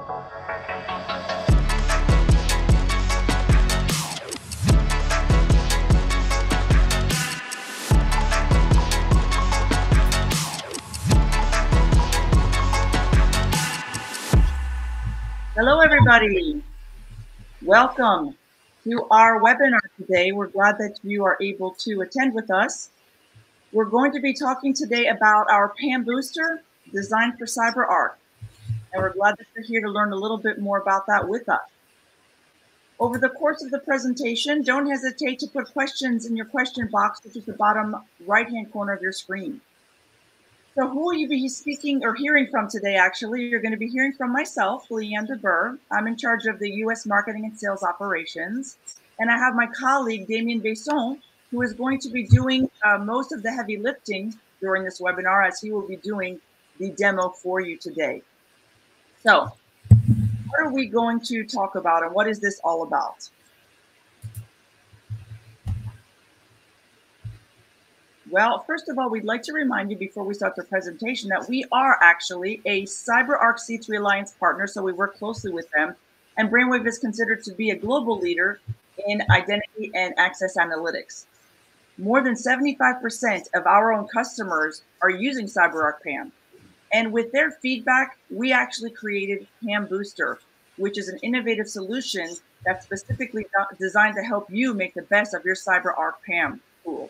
Hello, everybody. Welcome to our webinar today. We're glad that you are able to attend with us. We're going to be talking today about our PAM booster designed for CyberArk. And we're glad that you're here to learn a little bit more about that with us. Over the course of the presentation, don't hesitate to put questions in your question box, which is the bottom right-hand corner of your screen. So who will you be speaking or hearing from today? Actually, you're going to be hearing from myself, Leanne DeBurr. I'm in charge of the U.S. marketing and sales operations. And I have my colleague, Damien Besson, who is going to be doing most of the heavy lifting during this webinar, as he will be doing the demo for you today. So what are we going to talk about, and what is this all about? Well, first of all, we'd like to remind you before we start the presentation that we are actually a CyberArk C3 Alliance partner, so we work closely with them. And Brainwave is considered to be a global leader in identity and access analytics. More than 75% of our own customers are using CyberArk PAM. And with their feedback, we actually created PAM Booster, which is an innovative solution that's specifically designed to help you make the best of your CyberArk PAM tool.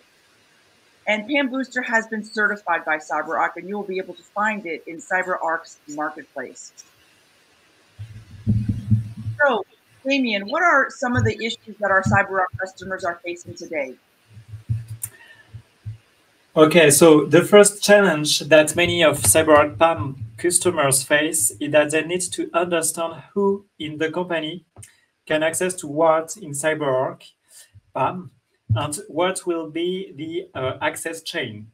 And PAM Booster has been certified by CyberArk, and you will be able to find it in CyberArk's marketplace. So, Damien, what are some of the issues that our CyberArk customers are facing today? Okay, so the first challenge that many of CyberArk PAM customers face is that they need to understand who in the company can access to what in CyberArk PAM and what will be the access chain.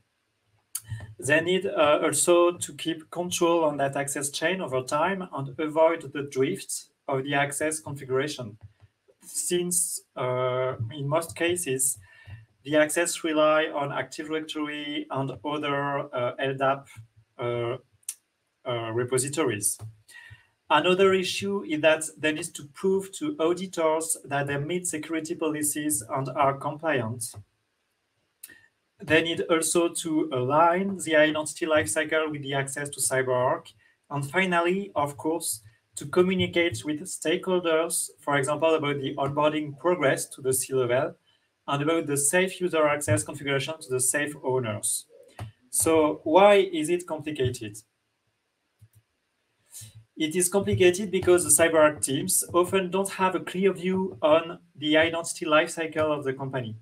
They need also to keep control on that access chain over time and avoid the drift of the access configuration, since in most cases, the access rely on Active Directory and other LDAP repositories. Another issue is that they need to prove to auditors that they meet security policies and are compliant. They need also to align the identity lifecycle with the access to CyberArk. And finally, of course, to communicate with stakeholders, for example, about the onboarding progress to the C-level, and about the safe user access configuration to the safe owners. So why is it complicated? It is complicated because the CyberArk teams often don't have a clear view on the identity lifecycle of the company.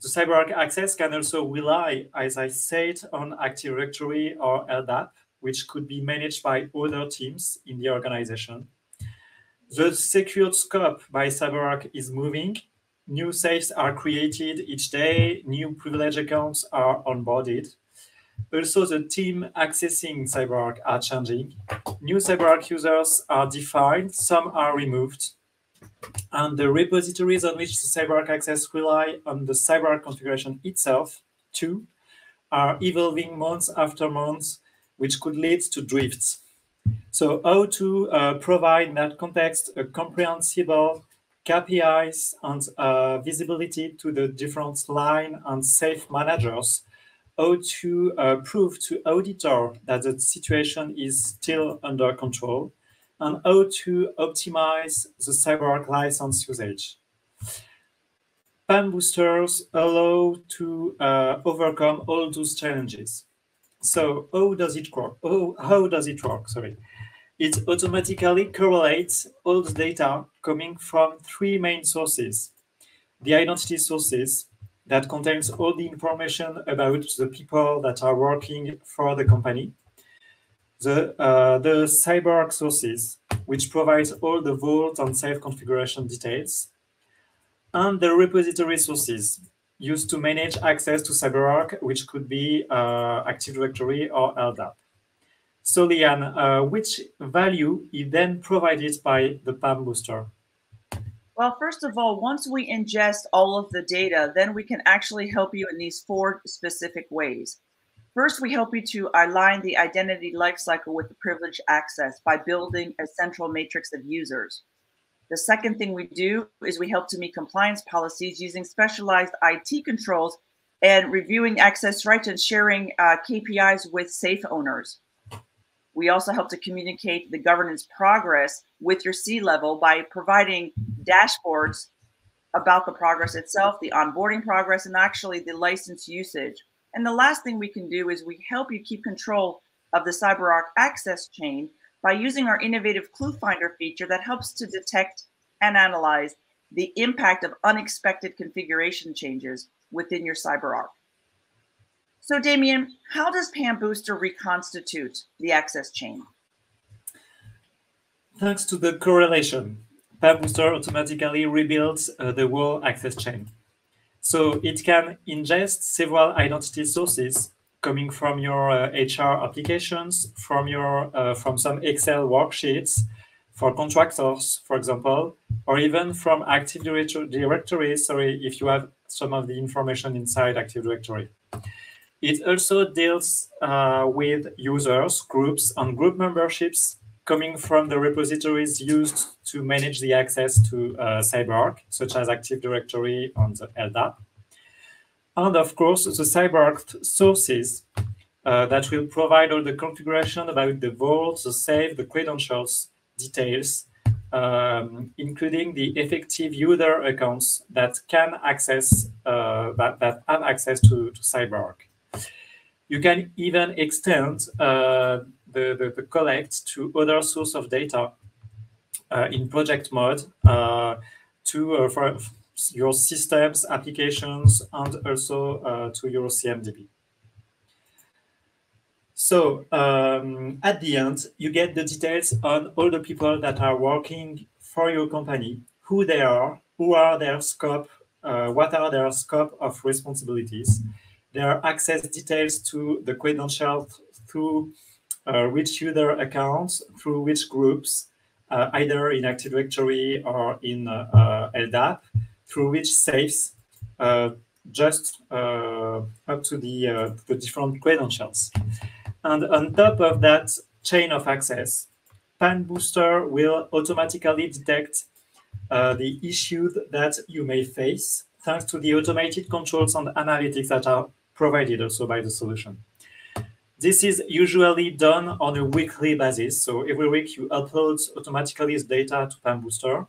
The CyberArk access can also rely, as I said, on Active Directory or LDAP, which could be managed by other teams in the organization. The secured scope by CyberArk is moving. New safes are created each day. New privilege accounts are onboarded. Also, the team accessing CyberArk are changing. New CyberArk users are defined, some are removed. And the repositories on which the CyberArk access rely on the CyberArk configuration itself, too, are evolving months after months, which could lead to drifts. So how to provide in that context a comprehensible KPIs and visibility to the different line and safe managers, how to prove to auditor that the situation is still under control, and how to optimize the CyberArk license usage. PAM boosters allow to overcome all those challenges. So how does it work? How does it work? Sorry. It automatically correlates all the data coming from three main sources. The identity sources that contains all the information about the people that are working for the company. The CyberArk sources, which provides all the vault and safe configuration details. And the repository sources used to manage access to CyberArk, which could be Active Directory or LDAP. So, Leanne, which value is then provided by the PAM booster? Well, first of all, once we ingest all of the data, then we can actually help you in these four specific ways. First, we help you to align the identity lifecycle with the privileged access by building a central matrix of users. The second thing we do is we help to meet compliance policies using specialized IT controls and reviewing access rights and sharing KPIs with safe owners. We also help to communicate the governance progress with your C-level by providing dashboards about the progress itself, the onboarding progress, and actually the license usage. And the last thing we can do is we help you keep control of the CyberArk access chain by using our innovative clue finder feature that helps to detect and analyze the impact of unexpected configuration changes within your CyberArk. So Damien, how does PAM Booster reconstitute the access chain? Thanks to the correlation, PAM Booster automatically rebuilds the whole access chain. So it can ingest several identity sources coming from your HR applications, from some Excel worksheets for contractors, for example, or even from Active Directory, if you have some of the information inside Active Directory. It also deals with users, groups, and group memberships coming from the repositories used to manage the access to CyberArk, such as Active Directory and the LDAP. And of course, the CyberArk sources that will provide all the configuration about the vault, the safe, the credentials, details, including the effective user accounts that can access, that have access to CyberArk. You can even extend the collect to other source of data in project mode for your systems, applications, and also to your CMDB. So at the end, you get the details on all the people that are working for your company, who they are, who are their scope, what are their scope of responsibilities, their access details to the credentials through which user accounts, through which groups, either in Active Directory or in LDAP, through which safes, just up to the different credentials. And on top of that chain of access, PAM Booster will automatically detect the issues that you may face, thanks to the automated controls and analytics that are provided also by the solution. This is usually done on a weekly basis. So every week you upload automatically this data to PAM Booster,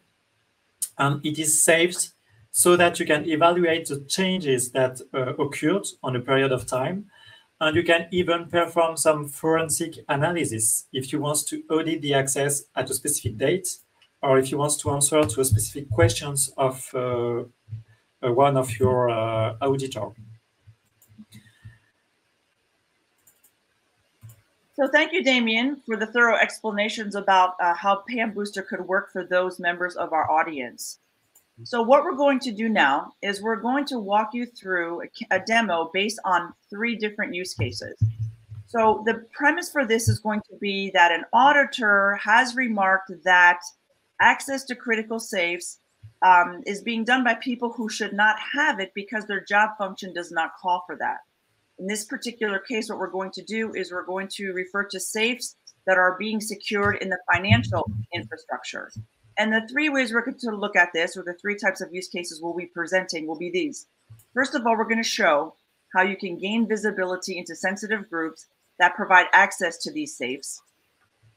and it is saved so that you can evaluate the changes that occurred on a period of time. And you can even perform some forensic analysis if you want to audit the access at a specific date, or if you want to answer to a specific questions of one of your auditor. So thank you, Damien, for the thorough explanations about how PAM Booster could work for those members of our audience. So what we're going to do now is we're going to walk you through a demo based on 3 different use cases. So the premise for this is going to be that an auditor has remarked that access to critical safes is being done by people who should not have it because their job function does not call for that. In this particular case, what we're going to do is we're going to refer to safes that are being secured in the financial infrastructure. And the 3 ways we're going to look at this, or the 3 types of use cases we'll be presenting, will be these. First of all, we're going to show how you can gain visibility into sensitive groups that provide access to these safes.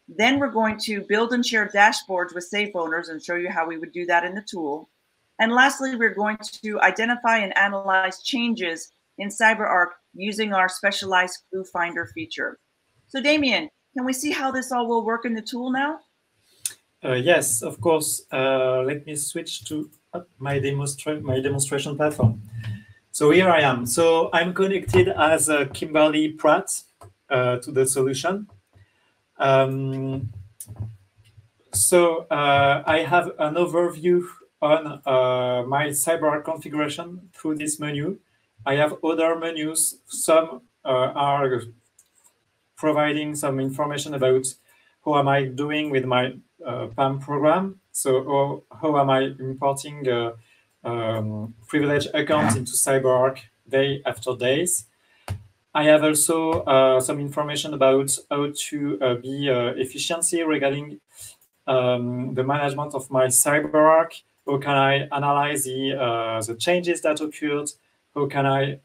Then we're going to build and share dashboards with safe owners and show you how we would do that in the tool. And lastly, we're going to identify and analyze changes in CyberArk using our specialized clue finder feature. So Damien, can we see how this all will work in the tool now? Yes, of course. Let me switch to my demonstration platform. So here I am. So I'm connected as Kimberly Pratt to the solution. So I have an overview on my CyberArk configuration through this menu. I have other menus. Some are providing some information about how am I doing with my PAM program. So how am I importing privileged accounts into CyberArk day after days. I have also some information about how to be efficiency regarding the management of my CyberArk. How can I analyze the changes that occurred? How can I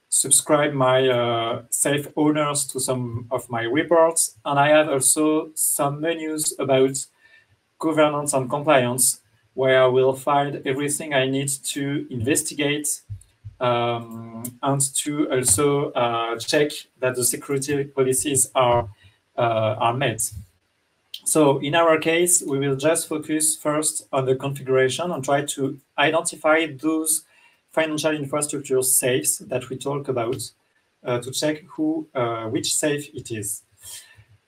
subscribe my safe owners to some of my reports? And I have also some menus about governance and compliance, where I will find everything I need to investigate and to also check that the security policies are met. So in our case, we will just focus first on the configuration and try to identify those financial infrastructure safes that we talk about to check which safe it is.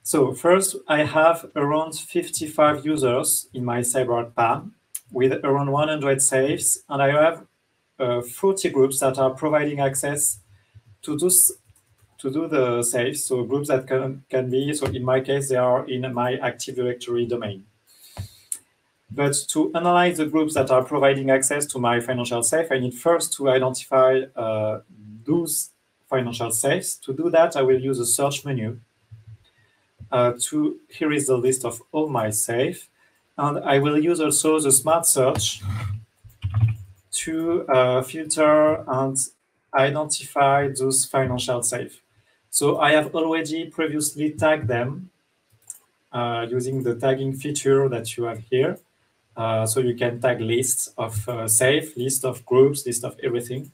So first, I have around 55 users in my CyberArk PAM with around 100 safes, and I have 40 groups that are providing access to do the safes. So groups that can be, so in my case, they are in my Active Directory domain. But to analyze the groups that are providing access to my financial safe, I need first to identify those financial safes. To do that, I will use a search menu. Here is the list of all my safe. And I will use also the smart search to filter and identify those financial safe. So I have already previously tagged them using the tagging feature that you have here. So you can tag lists of safe, list of groups, list of everything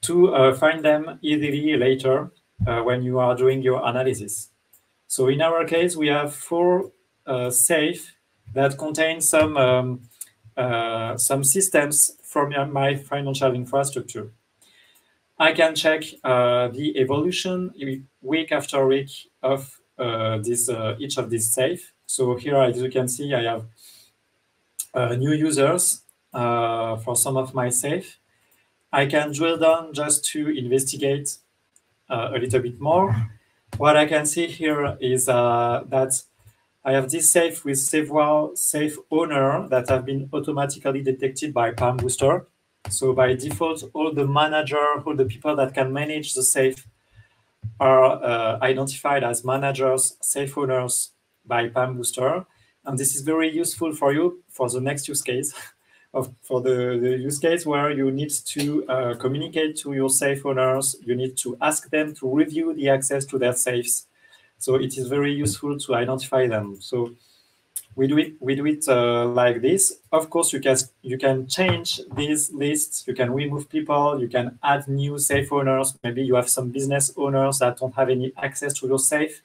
to find them easily later when you are doing your analysis. So in our case, we have 4 safe that contain some systems from my financial infrastructure. I can check the evolution week after week of each of these safe. So here, as you can see, I have new users for some of my safe. I can drill down just to investigate a little bit more. What I can see here is that I have this safe with several safe owners that have been automatically detected by PAM Booster. So by default, all the manager, all the people that can manage the safe are identified as managers, safe owners by PAM Booster. And this is very useful for you for the next use case, for the use case where you need to communicate to your safe owners. You need to ask them to review the access to their safes. So it is very useful to identify them. So we do it like this. Of course, you can change these lists. You can remove people. You can add new safe owners. Maybe you have some business owners that don't have any access to your safe,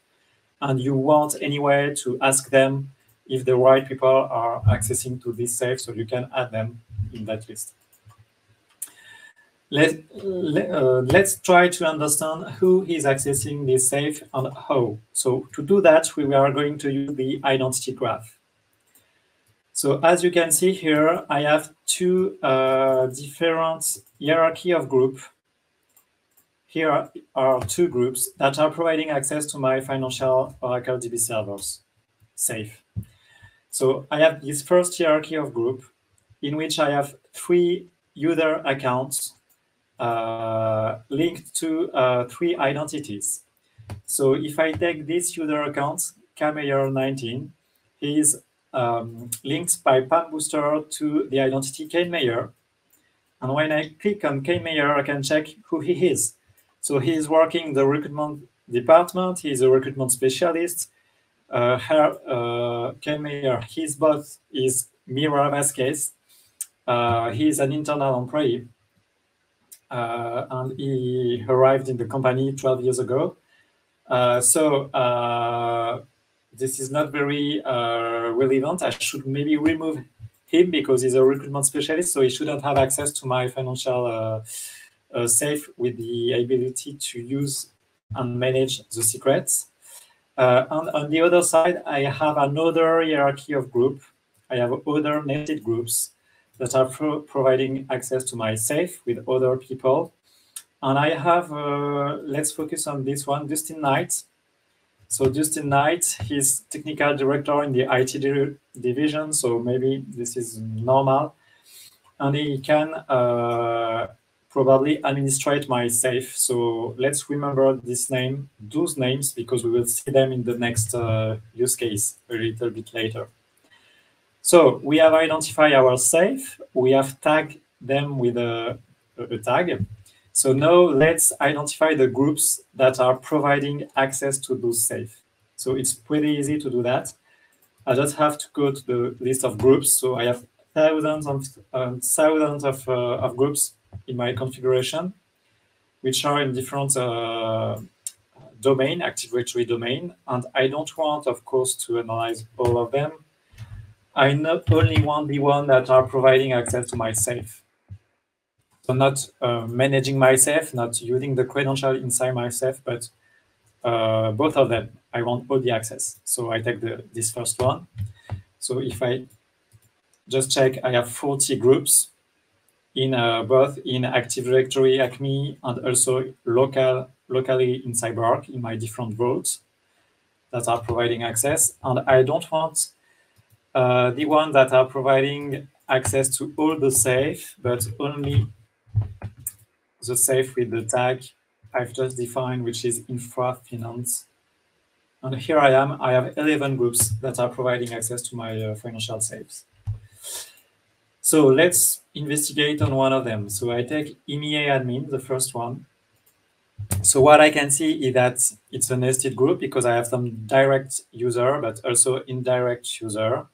and you want anyway to ask them if the right people are accessing to this safe, so you can add them in that list. Let's try to understand who is accessing this safe and how. So to do that, we are going to use the identity graph. So as you can see here, I have 2 different hierarchy of group. Here are 2 groups that are providing access to my financial Oracle DB servers safe. So I have this first hierarchy of group in which I have 3 user accounts linked to 3 identities. So if I take this user account, KMayer19, he is linked by PAM Booster to the identity KMayer. And when I click on KMayer, I can check who he is. So he is working in the recruitment department. He is a recruitment specialist. KMayer, his boss is Mira Vasquez. He is an internal employee. And he arrived in the company 12 years ago. This is not very relevant. I should maybe remove him because he's a recruitment specialist, so he shouldn't have access to my financial safe with the ability to use and manage the secrets. And on the other side, I have another hierarchy of group. I have other netted groups that are providing access to my safe with other people. And I have, let's focus on this one, Dustin Knight. So Dustin Knight, he's technical director in the IT division, so maybe this is normal. And he can probably administrate my safe. So let's remember those names, because we will see them in the next use case a little bit later. So we have identified our safe. We have tagged them with a tag. So now let's identify the groups that are providing access to those safe. So it's pretty easy to do that. I just have to go to the list of groups. So I have thousands of groups in my configuration, which are in different domain, Active Directory domain. And I don't want, of course, to analyze all of them. I not only want the one that are providing access to my safe. So not managing my safe, not using the credential inside my safe, but both of them. I want all the access. So I take this first one. So if I just check, I have 40 groups in both in Active Directory, Acme, and also locally in CyberArk in my different vaults that are providing access. And I don't want the one that are providing access to all the safe, but only the safe with the tag I've just defined, which is infra finance. And here I am. I have 11 groups that are providing access to my financial safes. So let's investigate on one of them. So I take EMEA admin, the first one. So what I can see is that it's a nested group because I have some direct user, but also indirect user.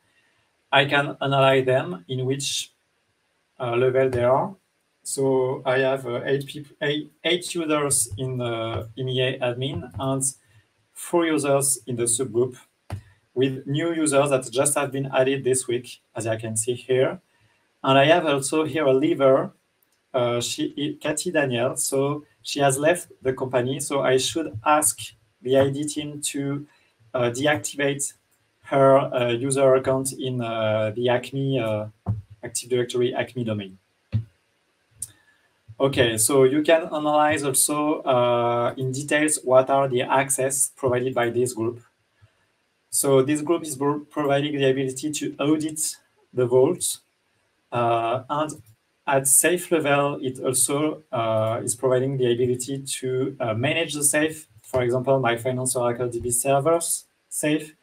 I can analyze them in which level they are. So I have 8 users in the EMEA admin and 4 users in the subgroup, with new users that just have been added this week, as I can see here. And I have also here a leaver, Cathy Daniel. So she has left the company. So I should ask the ID team to deactivate her user account in the Acme Active Directory Acme domain. Okay, so you can analyze also in details what are the access provided by this group. So this group is providing the ability to audit the vault. And at safe level, it also is providing the ability to manage the safe. For example, my Finance Oracle DB servers safe,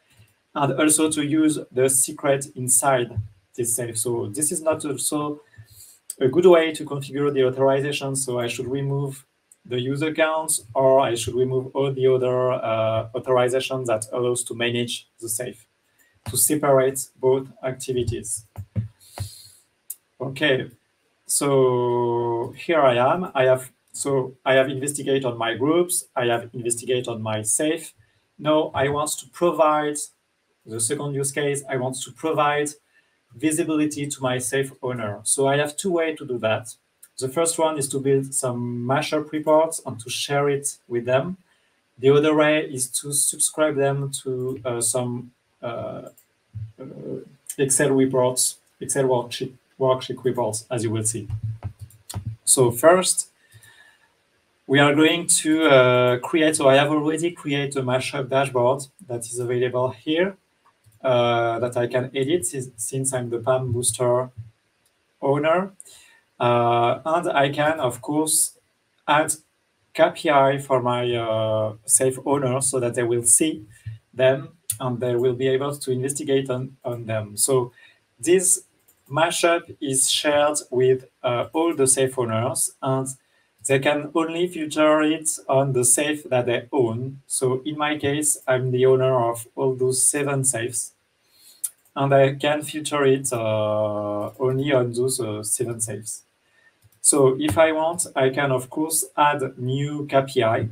and also to use the secret inside this safe. So this is not also a good way to configure the authorization. So I should remove the user accounts, or I should remove all the other authorizations that allows to manage the safe, to separate both activities. Okay, so here I am. I have investigated on my groups. I have investigated on my safe. Now I want to provide the second use case. I want to provide visibility to my safe owner. So I have 2 ways to do that. The first one is to build some mashup reports and to share it with them. The other way is to subscribe them to some Excel reports, Excel worksheet reports, as you will see. So first, we are going to create, so I have already created a mashup dashboard that is available here that I can edit since I'm the PAM booster owner. And I can, of course, add KPI for my safe owner so that they will see them and they will be able to investigate on them. So this mashup is shared with all the safe owners, and they can only filter it on the safe that they own. So in my case, I'm the owner of all those 7 safes, and I can filter it only on those 7 safes. So if I want, I can, of course, add new KPI.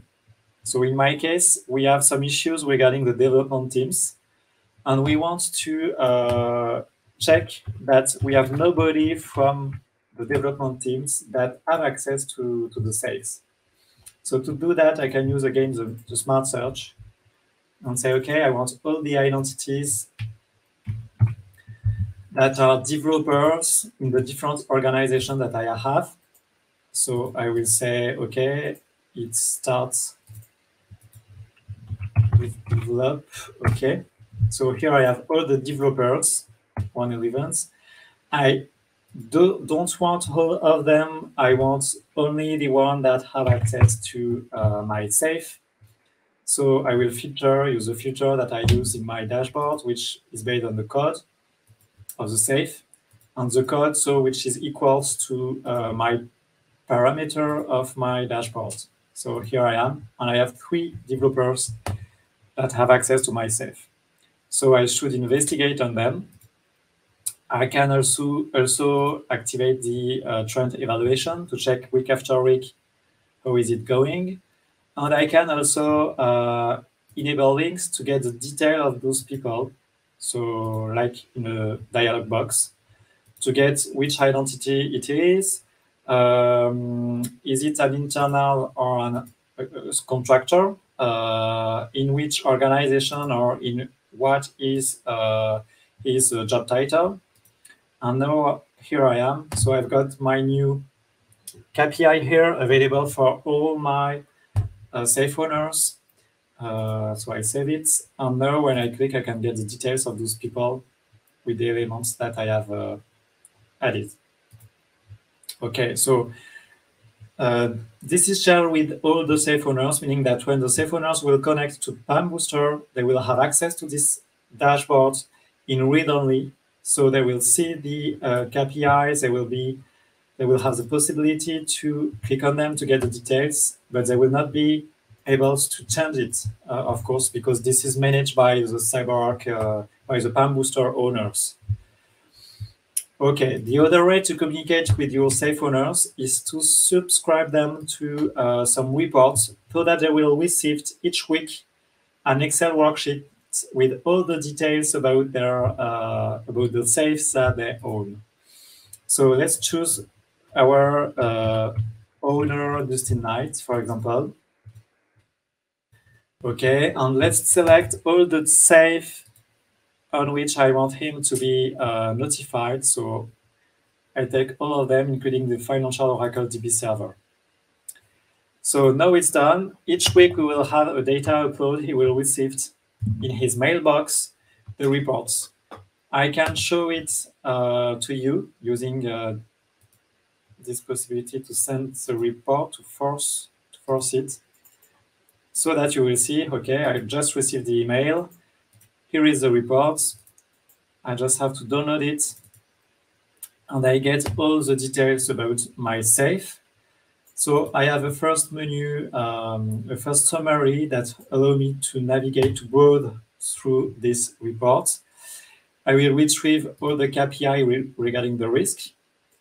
So in my case, we have some issues regarding the development teams, and we want to check that we have nobody from the development teams that have access to the safes. So to do that, I can use again the smart search and say, okay, I want all the identities that are developers in the different organizations that I have. So I will say, okay, it starts with develop, okay. So here I have all the developers, 111s. I don't want all of them. I want only the one that have access to my safe. So I will use a filter that I use in my dashboard, which is based on the code of the safe, and the code, so which is equals to my parameter of my dashboard. So here I am, and I have 3 developers that have access to my safe. So I should investigate on them. I can also activate the trend evaluation to check week after week how is it going. And I can also enable links to get the detail of those people. So like in a dialog box, to get which identity it is it an internal or a contractor, in which organization or in what is his job title. And now here I am. So I've got my new KPI here available for all my safe owners. So I save it. And now when I click, I can get the details of those people with the elements that I have added. Okay, so this is shared with all the safe owners, meaning that when the safe owners will connect to PAM Booster, they will have access to this dashboard in read-only. So they will see the KPIs, they will have the possibility to click on them to get the details, but they will not be able to change it, of course, because this is managed by the CyberArk, by the PAM Booster owners. Okay, the other way to communicate with your safe owners is to subscribe them to some reports so that they will receive each week an Excel worksheet with all the details about their about the safes that they own. So let's choose our owner, Dustin Knight, for example. Okay, and let's select all the safe on which I want him to be notified. So I take all of them, including the Financial Oracle DB server. So now it's done. Each week we will have a data upload. He will receive in his mailbox the reports. I can show it to you using this possibility to send the report, to force it, so that you will see, okay, I just received the email. Here is the report. I just have to download it. And I get all the details about my safe. So I have a first menu, a first summary that allows me to navigate, to browse through this report. I will retrieve all the KPI regarding the risk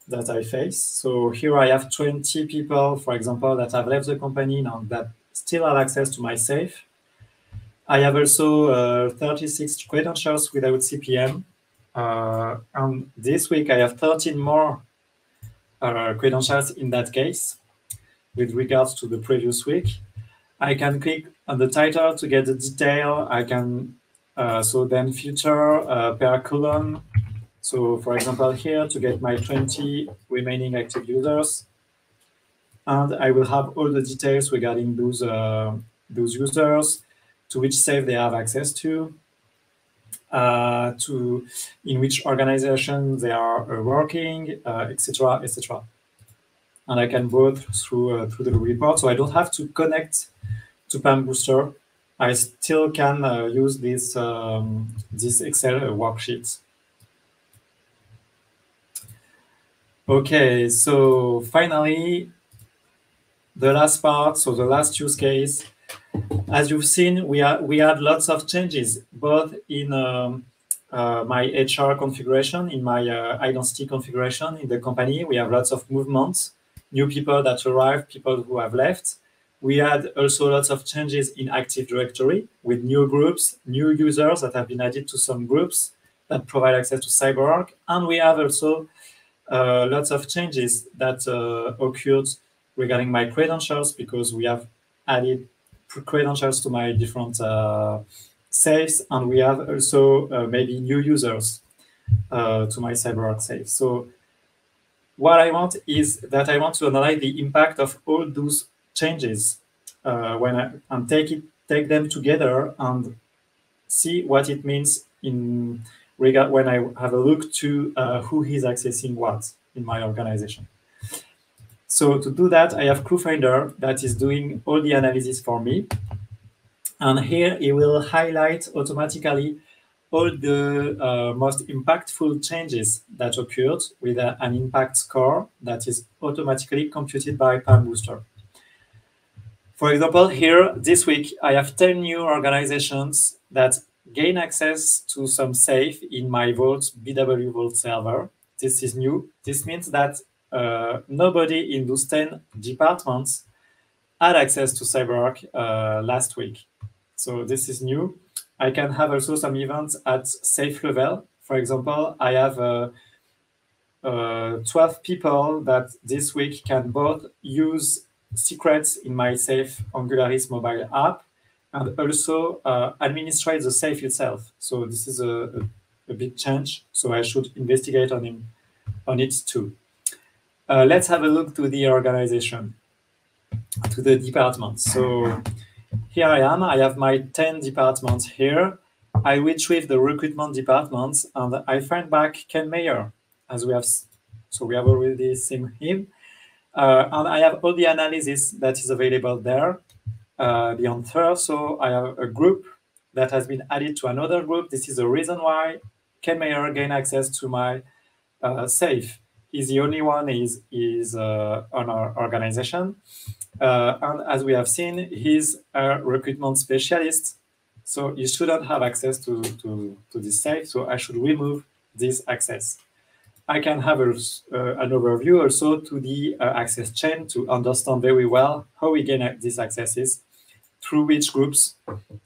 that I face. So here I have 20 people, for example, that have left the company now that still have access to my safe. I have also 36 credentials without CPM. And this week I have 13 more credentials in that case with regards to the previous week. I can click on the title to get the detail. I can so then filter per column. So for example here to get my 20 remaining active users. And I will have all the details regarding those users, to which safe they have access to in which organization they are working, etc., etc. And I can go through the report, so I don't have to connect to PAM Booster. I still can use this Excel worksheet. Okay, so finally, the last part, so the last use case. As you've seen, we had lots of changes, both in my HR configuration, in my identity configuration in the company. We have lots of movements, new people that arrived, people who have left. We had also lots of changes in Active Directory with new groups, new users that have been added to some groups that provide access to CyberArk. And we have also lots of changes that occurred regarding my credentials, because we have added credentials to my different safes, and we have also maybe new users to my CyberArk safe. So what I want is that I want to analyze the impact of all those changes and take them together and see what it means in regard when I have a look to who is accessing what. in my organization. So to do that, I have CrewFinder that is doing all the analysis for me. And here it will highlight automatically all the most impactful changes that occurred with an impact score that is automatically computed by PAM Booster. For example, here this week, I have 10 new organizations that gain access to some safe in my Vault BW Vault server. This is new. This means that nobody in those 10 departments had access to CyberArk last week. So this is new. I can have also some events at safe level. For example, I have 12 people that this week can both use secrets in my safe Angularis mobile app and also administrate the safe itself. So this is a big change. So I should investigate on it too. Let's have a look to the organization, to the departments. So here I am. I have my 10 departments here. I retrieve the recruitment departments and I find back Ken Mayer, as we have. So we have already seen him. And I have all the analysis that is available there, the answer. So I have a group that has been added to another group. This is the reason why Ken Mayer gained access to my safe. He's the only one is on our organization. And as we have seen, he's a recruitment specialist. So he shouldn't have access to this safe. So I should remove this access. I can have an overview also to the access chain to understand very well how we gain these accesses, through which groups.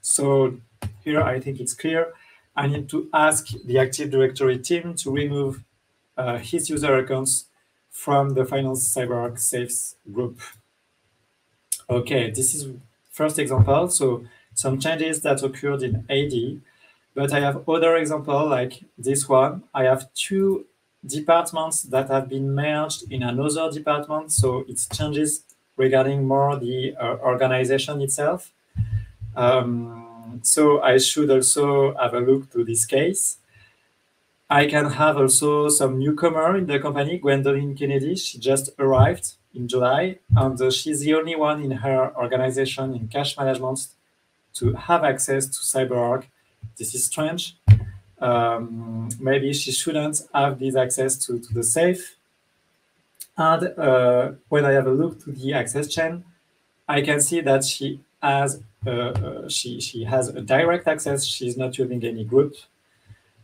So here I think it's clear. I need to ask the Active Directory team to remove his user accounts from the Finance CyberArk Safes group. Okay, this is first example. So some changes that occurred in AD, but I have other examples like this one. I have 2 departments that have been merged in another department. So it's changes regarding more the organization itself. So I should also have a look to this case. I can have also some newcomer in the company, Gwendolyn Kennedy. She just arrived in July, and she's the only one in her organization in cash management to have access to CyberArk. This is strange. Maybe she shouldn't have this access to the safe. And when I have a look to the access chain, I can see that she has she has a direct access. She's not using any group.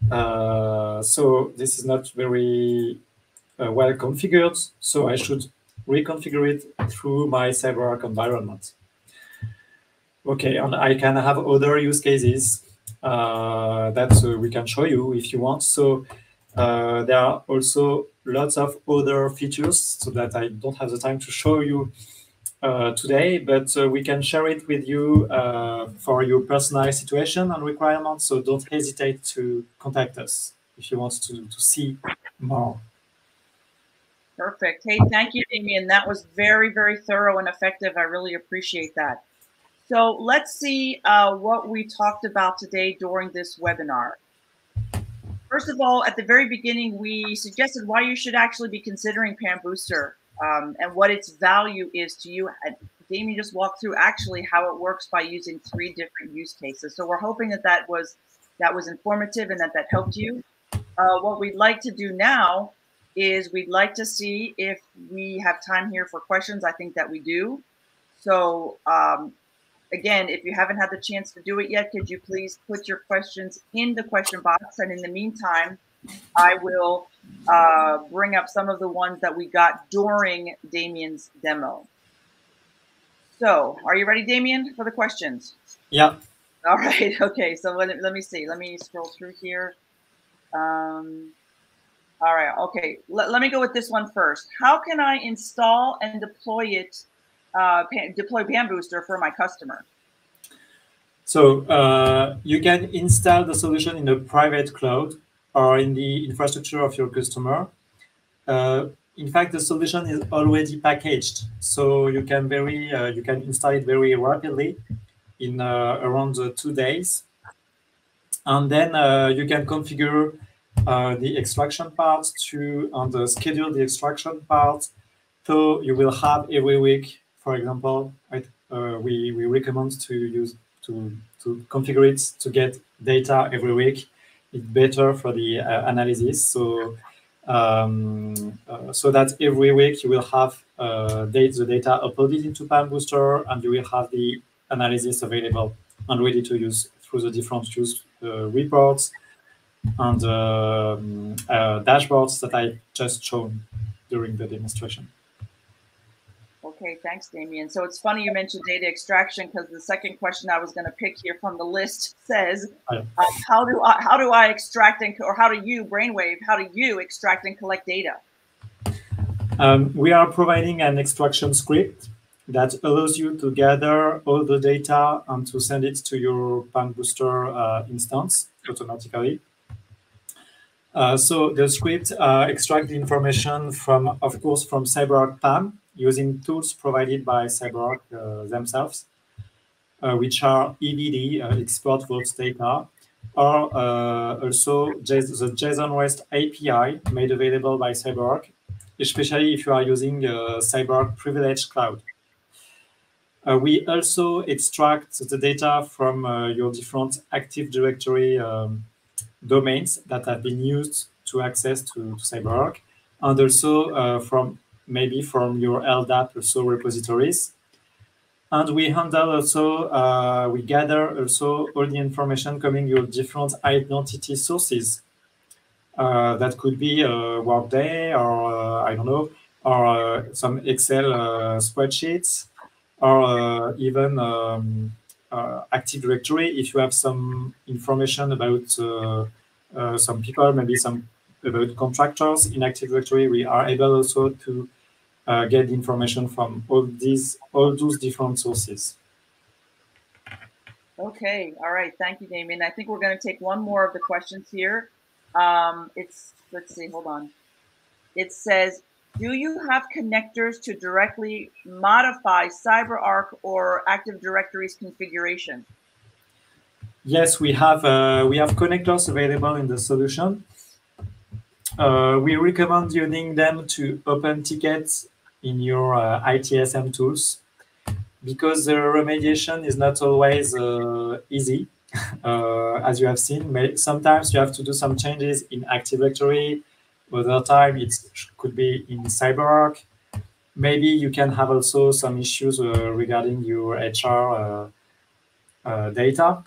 So this is not very well configured. So I should reconfigure it through my CyberArk environment. Okay, and I can have other use cases that we can show you if you want. So there are also lots of other features so that I don't have the time to show you today, but we can share it with you for your personal situation and requirements. So don't hesitate to contact us if you want to see more. Perfect. Hey, thank you, Damien. That was very, very thorough and effective. I really appreciate that. So let's see what we talked about today during this webinar. First of all, at the very beginning, we suggested why you should actually be considering PAM Booster and what its value is to you. Damien just walked through actually how it works by using 3 different use cases. So we're hoping that that was informative and that helped you. What we'd like to do now is we'd like to see if we have time here for questions. I think that we do. So again, if you haven't had the chance to do it yet, could you please put your questions in the question box? And in the meantime, I will bring up some of the ones that we got during Damien's demo. So are you ready, Damien, for the questions? Yeah. All right. Okay. So let me see. Let me scroll through here. All right. Okay. Let me go with this one first. How can I install and deploy it? Deploy PAM Booster for my customer? So you can install the solution in the private cloud or in the infrastructure of your customer. In fact, the solution is already packaged, so you can install it very rapidly in around 2 days, and then you can configure the extraction part and schedule the extraction part. So you will have every week, for example, right, we recommend to configure it to get data every week. It's better for the analysis. So so that every week you will have the data uploaded into PAM Booster, and you will have the analysis available and ready to use through the different use reports and dashboards that I just shown during the demonstration. Okay, thanks, Damien. So it's funny you mentioned data extraction, because the second question I was going to pick here from the list says, how do I extract or how do you, Brainwave, how do you extract and collect data? We are providing an extraction script that allows you to gather all the data and to send it to your PAM Booster instance automatically. So the script extracts the information from, of course, from CyberArk PAM using tools provided by CyberArk themselves, which are EVD, export vault data, or also the JSON REST API made available by CyberArk, especially if you are using CyberArk Privileged Cloud. We also extract the data from your different Active Directory domains that have been used to access to CyberArk, and also from your LDAP also repositories. And we handle also, we gather also all the information coming your different identity sources. That could be Workday or I don't know, or some Excel spreadsheets, or even Active Directory. If you have some information about some people, maybe some about contractors in Active Directory, we are able also to get information from all those different sources. Okay, all right, thank you, Damien. I think we're going to take one more of the questions here. Let's see, hold on. It says, do you have connectors to directly modify CyberArk or Active Directory's configuration? Yes, we have connectors available in the solution. We recommend using them to open tickets in your ITSM tools, because the remediation is not always easy. As you have seen, sometimes you have to do some changes in Active Directory. Other time it could be in CyberArk. Maybe you can have also some issues regarding your HR data.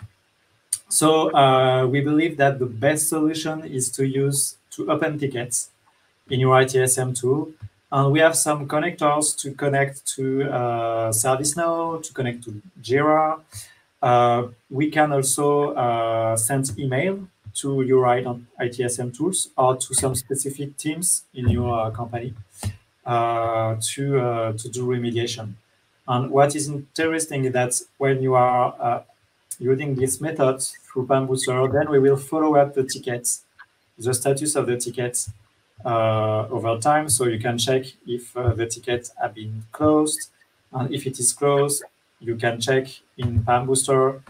So we believe that the best solution is to open tickets in your ITSM tool. And we have some connectors to connect to ServiceNow, to connect to Jira. We can also send email to your ITSM tools or to some specific teams in your company to do remediation. And what is interesting is that when you are using this method through PAM Booster, then we will follow up the tickets, the status of the tickets over time, so you can check if the tickets have been closed, and if it is closed, you can check in PAM Booster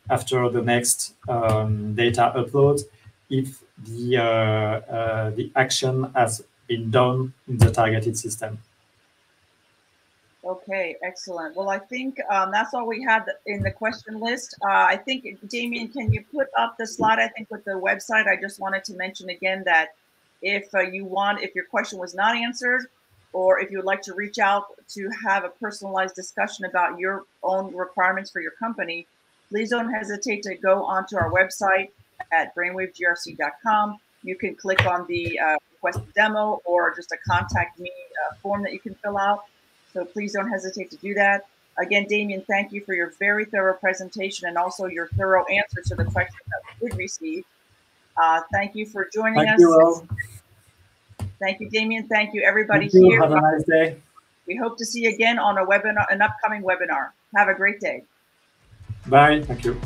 after the next data upload if the action has been done in the targeted system. Okay, excellent. Well, I think that's all we had in the question list. I think, Damien, can you put up the slide, I think, with the website? I just wanted to mention again that if if your question was not answered, or if you would like to reach out to have a personalized discussion about your own requirements for your company, please don't hesitate to go onto our website at brainwavegrc.com. You can click on the request a demo or just a contact me form that you can fill out. So please don't hesitate to do that. Again, Damien, thank you for your very thorough presentation and also your thorough answers to the questions that we did receive. Thank you for joining us. Thank you all. Thank you, Damien. Thank you, everybody Thank you. here. Have a nice day. We hope to see you again on a webinar, an upcoming webinar. Have a great day. Bye. Thank you.